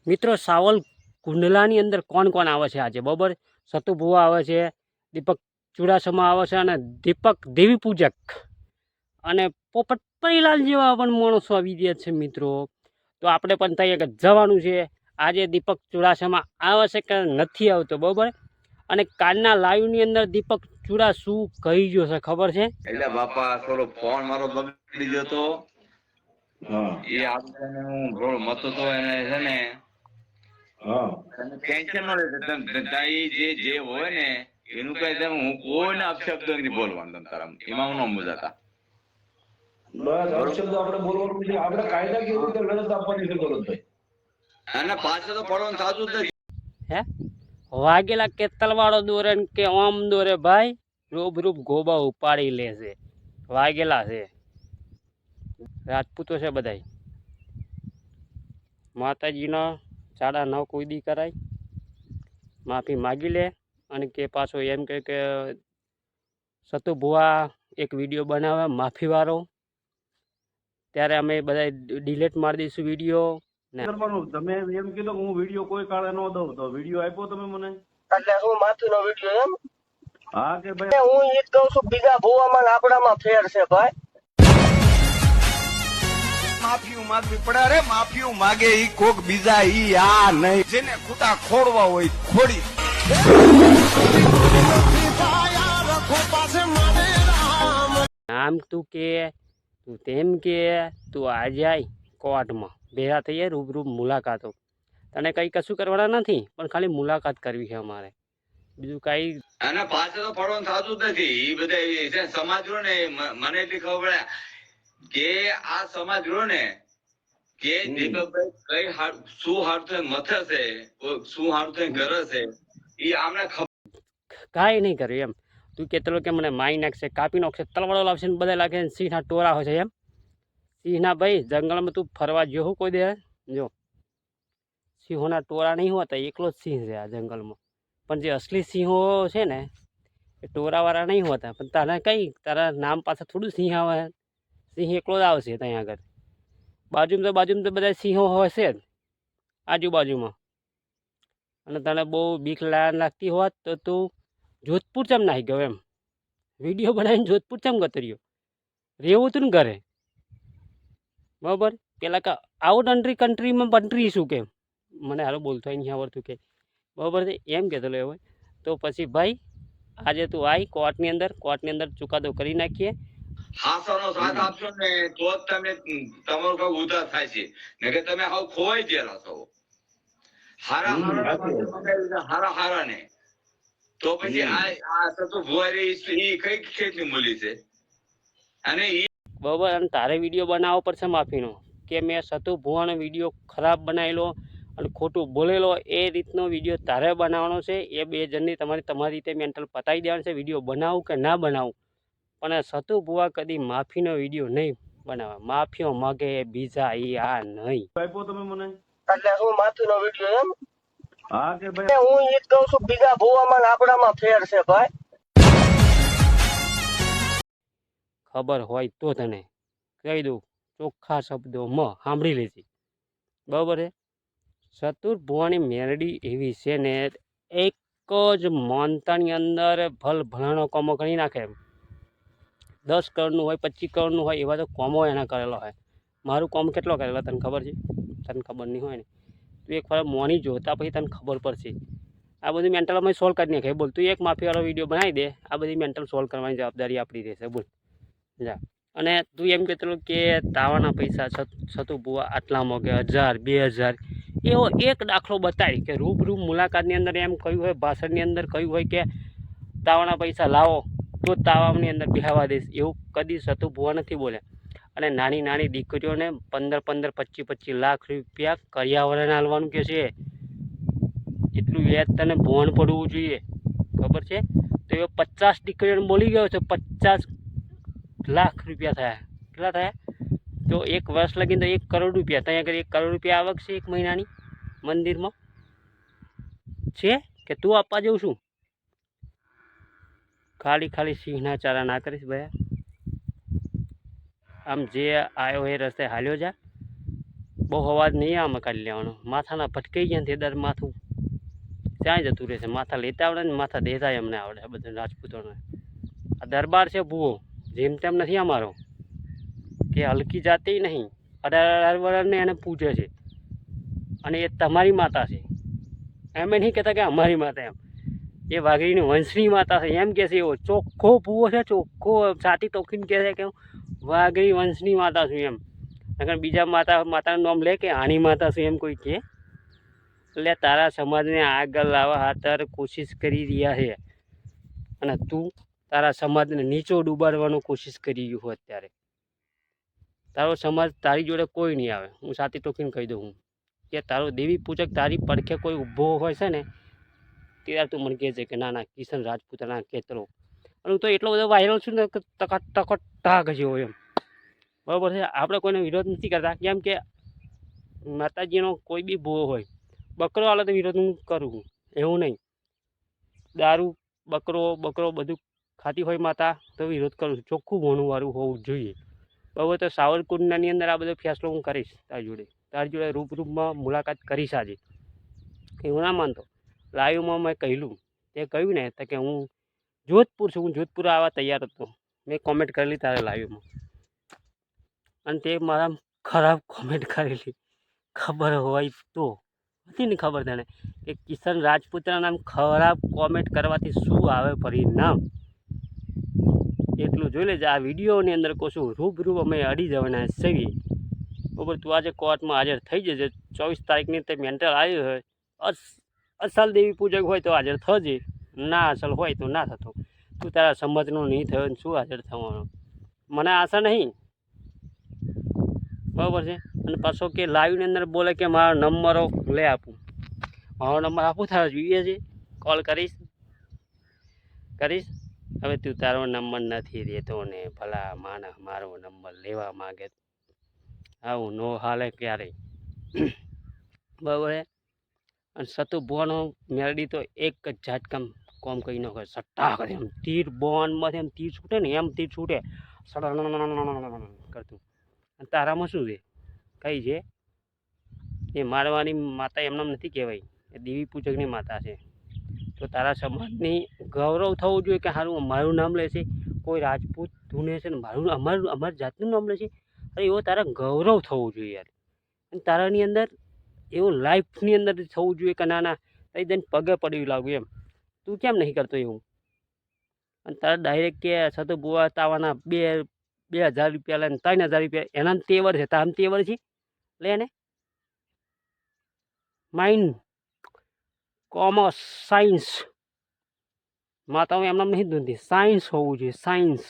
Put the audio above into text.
મિત્રો સાવલ કુંડલાની અંદર કોણ કોણ આવે છે આજે બરાબર? સતુ ભુવા આવે છે, દીપક ચુડાસમા આવે છે અને દીપક દેવી પૂજક અને પોપટ પરિલાલ જેવા પણ માણસો આવી ગયા છે મિત્રો. તો આપણે પણ ત્યાં જવાનું છે. આજે દીપક ચુડાસમા આવે છે કે નથી આવતો બરાબર? અને કાલના લાઈવની અંદર દીપક ચુડા શું કહી ગયો છે ખબર છે? એટલે બાપા થોડો ફોન મારો બગડી ગયો તો એ આપણે હું થોડો મતો તો એને છે ને ટેન્શન ન લેતા જે હોય ને એનું કઈ તમે હું કોઈને અપશબ્દ નથી બોલવાનું તમ તારા એમાં હું ન મજાતા બસ અપશબ્દ આપણે બોલવાનું છે. આપણે કાયદાકીય રીતે લડત આપવાની છે દોલતભાઈ. અને પાછળ તો પડવાનું થતું જ નથી. હે વાગેલા કે તલવાળો દોરે ને કે ઓમ દોરે ભાઈ, રૂપ ગોબા ઉપાડી લે છે. વાગેલા છે, રાજપૂતો છે બધાય. માતાજીનો 9:30 કોઈ દી કરાય, માફી માગી લે અને કે પાછો એમ કહે કે સતુ ભુવા એક વિડીયો બનાવે માફીવાળો, ત્યારે અમે બધા ડિલીટ મારી દઈશું વિડીયો. તમે એમ કીધું કે હું વિડીયો કોઈ કાળે ન દઉં, તો વિડીયો આપ્યો તમે મને? એટલે હું માથુનો વિડીયો એમ? હા કે ભાઈ હું ઈ જ કહું છું, બીજા ભુવામાં ને આપણામાં ફેર છે ભાઈ. માફીયું માગવી પડે. અરે માફીયું માગે ઈ કોક બીજા, ઈ આ નહીં. જેને ખૂટા ખોડવા હોય ખોડી. આમ તું કે, તું તેમ કે, તું આ જાય કોર્ટમાં ભેગા થઈએ, રૂબરૂ મુલાકાતો. તને કંઈ કશું કરવાના નથી, પણ ખાલી મુલાકાત કરવી છે અમારે, બીજું કાંઈ. અને પાછળ તો પડવાનું થતું જ નથી. એ બધા સમાજ રહ્યો ને મને એટલી ખબર પડે કે આ સમાજ રહ્યો ને કે દીપકભાઈ કઈ શું હારું મથે છે, શું હારું કરે છે, એ આમને કાંઈ નહીં કર્યું એમ. તું કેટલો કે મને મારી નાખશે, કાપી નાખશે, તલવાળો લાવશે ને બધા લાગે સિંહના ટોરા હોય છે એમ. સિંહના ભાઈ જંગલમાં તું ફરવા ગયો હું કોઈ દે? જો સિંહોના ટોરા નહીં હોતા, એકલો જ સિંહ છે આ જંગલમાં. પણ જે અસલી સિંહો છે ને એ ટોરાવાળા નહીં હોતા. પણ તારે કંઈ તારા નામ પાછળ થોડું સિંહ આવે? સિંહ એકલો જ આવશે ત્યાં આગળ. બાજુમાં તો બધા સિંહો હશે જ આજુબાજુમાં. અને તને બહુ બીક લાગતી હોત તો તું જોધપુર ચમ નાહી ગયો એમ? વિડીયો બનાવીને જોધપુર ચમ ગતો રહ્યો? રહેવું તું ને ઘરે બરાબર? પેલા કે આઉટ કન્ટ્રીમાં પંટ્રી શું કેમ મને હારો બોલતો નહીં આવડતું કે બરાબર છે એમ કહેતો લે હોય. તો પછી ભાઈ આજે તું આવી કોર્ટની અંદર ચુકાદો કરી નાખીએ. હાસાનો સાથ આપશો ને તો જ તમે તમારું કઈ ઉધાર થાય છે, ને કે તમે હાવ ખોવાઈ ગયેલા છો હારા ને. તો પછી આ તો ભુવારી કઈ કેટલી મૂલી છે અને બરાબર. અને તારે વિડીયો બનાવવો પડશે માફીનો, કે મેં સતુ ભુવાનો વિડીયો ખરાબ બનાવેલો અને ખોટું બોલેલો, એ રીતનો વિડીયો તારે બનાવવાનો છે. એ બે જણની તમારી રીતે મેન્ટલ પતાવી દેવાનું છે. વિડીયો બનાવું કે ના બનાવું, પણ સતુ ભુવા કદી માફીનો વિડીયો નહીં બનાવે. માફીઓ માગે બીજા એ આ નહીં. આપ્યો તમે મને? એટલે હું માથુનો વિડીયો એમ? હા કે ભાઈ હું ઈ જ કહું છું, બીજા ભુવામાં ને આપણામાં ફેર છે ભાઈ. ખબર હોય તો તને કહી દઉં ચોખ્ખા શબ્દોમાં સાંભળી લેજે બરાબર છે. સતુર ભુવાની મેરડી એવી છે ને, એક જ માનતાની અંદર ભલાનો કોમો કરી નાખે. 10 કરોડનું હોય, 25 કરોડનું હોય, એવા તો કોમો એના કરેલો હોય. મારું કોમ કેટલો કરેલો તને ખબર છે? તને ખબર નહીં હોય ને તું એકવાર મોની જોતા પછી તને ખબર પડશે. આ બધી મેન્ટલ અમે સોલ્વ કરી નાખે. બોલ તું એક માફીવાળો વિડીયો બનાવી દે, આ બધી મેન્ટલ સોલ્વ કરવાની જવાબદારી આપણી રહેશે. બોલ જા. અને તું એમ કહેતો કે તાવાના પૈસા સતુ ભુવા આટલા મોગે 1000 2000, એવો એક દાખલો બતાવી કે રૂબરૂ મુલાકાતની અંદર એમ કહ્યું હોય, ભાષણની અંદર કહ્યું હોય કે તાવાના પૈસા લાવો તો તાવાની અંદર બેહવા દઈશ, એવું કદી સતુ ભુવા નથી બોલ્યા. અને નાની દીકરીઓને 15 25 લાખ રૂપિયા કર્યાવરણ હાલવાનું કે છે. એટલું વ્યાજ તને ભોણ પડવું જોઈએ, ખબર છે? તો એ 50 દીકરીઓને બોલી ગયો છે, 50 લાખ રૂપિયા થયા. કેટલા થયા? તો 1 વર્ષ લગીને તો 1 કરોડ રૂપિયા. ત્યાં આગળ 1 કરોડ રૂપિયા આવક છે 1 મહિનાની મંદિરમાં છે કે તું આપવા જઉં છું? ખાલી સિંહના ચારા ના કરીશ ભાઈ. આમ જે આવ્યો એ રસ્તે હાલ્યો જા. બહુ અવાજ નહીં આમાં કાઢી લેવાનો. માથાના ભટકાઈ ગયા ને તે દર માથું ત્યાં જતું રહેશે. માથા લેતા આવડે ને માથા દેતા એમને આવડે. આ બધું રાજપૂતોને આ દરબાર છે ભૂવો, જેમ તેમ નથી અમારો, કે હલકી જાતિ નહીં. 18 વર્ષને એને પૂજે છે અને એ તમારી માતા છે. એમ નહીં કહેતા કે અમારી માતા, એમ એ વાઘરીની વંશની માતા છે એમ કહે છે. એવો ચોખ્ખો ભૂવો છે, ચોખ્ખો છાતી તોખીને કહે છે કે હું વાઘરી વંશની માતા છું એમ. નકર બીજા માતાનું નામ લે કે આની માતા છું એમ કોઈ કહે. એટલે તારા સમાજને આગળ લાવવા ખાતર કોશિશ કરી રહ્યા છે અને તું તારા સમાજને નીચો ડૂબાડવાનો કોશિશ કરી રહ્યું હોય. અત્યારે તારો સમાજ તારી જોડે કોઈ નહીં આવે. હું છાતી ટોકીને કહી દઉં કે તારો દેવી પૂજક તારી પડખે કોઈ ઊભો હોય છે ને ત્યારે તું મને કહે છે કે ના ના કિશન રાજપૂતના ખેતરો. અને હું તો એટલો બધો વાયરલ છું ને કે ટકા જેવો એમ, બરાબર છે. આપણે કોઈને વિરોધ નથી કરતા, કેમ કે માતાજીનો કોઈ બી ભૂવો હોય, બકરો હાલે તો વિરોધ હું કરું, એવું નહીં. દારૂ બકરો બધું ખાતી હોય માતા તો વિરોધ કરું છું. ચોખ્ખું ભોણું વાળું હોવું જોઈએ, બરાબર. તો સાવરકુંડલાની અંદર આ બધો ફેસલો હું કરીશ તારી જોડે રૂબરૂમાં મુલાકાત કરીશ આજે. એવું ના માનતો. લાઈવમાં મેં કહેલું, તે કહ્યું ને તો કે હું જોધપુર છું, હું જોધપુર આવવા તૈયાર હતો. મેં કોમેન્ટ કરેલી તારે લાઈવમાં, અને તે મારા ખરાબ કોમેન્ટ કરેલી. ખબર હોય તો હતી ને ખબર તને કે કિશન રાજપૂતના નામ ખરાબ કોમેન્ટ કરવાથી શું આવે પરિણામ, એટલું જોઈ લેજે. આ વિડીયોની અંદર કહું છું, રૂબરૂ અમે અડી જવાના છીએ, બરાબર. તું આજે કોર્ટમાં હાજર થઈ જજે. 24 તારીખની તે મેન્ટલ આવ્યું હોય, અસલ દેવી પૂજક હોય તો હાજર થજે, ના અસલ હોય તો ના થતો. તું તારા સમાજનો નહીં થયો ને શું હાજર થવાનો, મને આશા નહીં, બરાબર છે. અને પાછો કે લાઈવની અંદર બોલે કે મારો નંબરો લે આપું, મારો નંબર આપું તારે જોઈએ છે, કોલ કરીશ. હવે તું તારો નંબર નથી દેતો ને ભલા માણસ મારો નંબર લેવા માગે, આવું નો હાલે ક્યારેય, બરાબર છે. અને સતુ બોનો મેરડી તો એક જ ઝાટકામ કોમ કરી નાખે, સટ્ટા કરે એમ. તીર બોનમાંથી એમ તીર છૂટે ને એમ તીર છૂટે કરતું. અને તારામાં શું છે, કઈ છે એ મારવાની માતા એમને નથી કહેવાય, એ દેવી પૂજકની માતા છે. તો તારા સમાજની ગૌરવ થવું જોઈએ કે સારું અમારું નામ લે છે કોઈ રાજપૂત ધૂને છે ને અમારું જાતનું નામ લે છે. અરે એવો તારા ગૌરવ થવું જોઈએ યાર. અને તારાની અંદર એવું લાઈફની અંદર થવું જોઈએ કે ના ના તઈ દઈને પગે પડી લાગુ એમ. તું કેમ નહીં કરતો એવું? અને તારે ડાયરેક્ટ કે છતો બુવા તાવાના 2000 રૂપિયા લે 3000 રૂપિયા એના તેવર છે, તામ તેવર છે લે ને. માઇન્ડ કોમર્સ સાયન્સ માતાઓ એમને નહીં દૂધતી, સાયન્સ હોવું જોઈએ, સાયન્સ.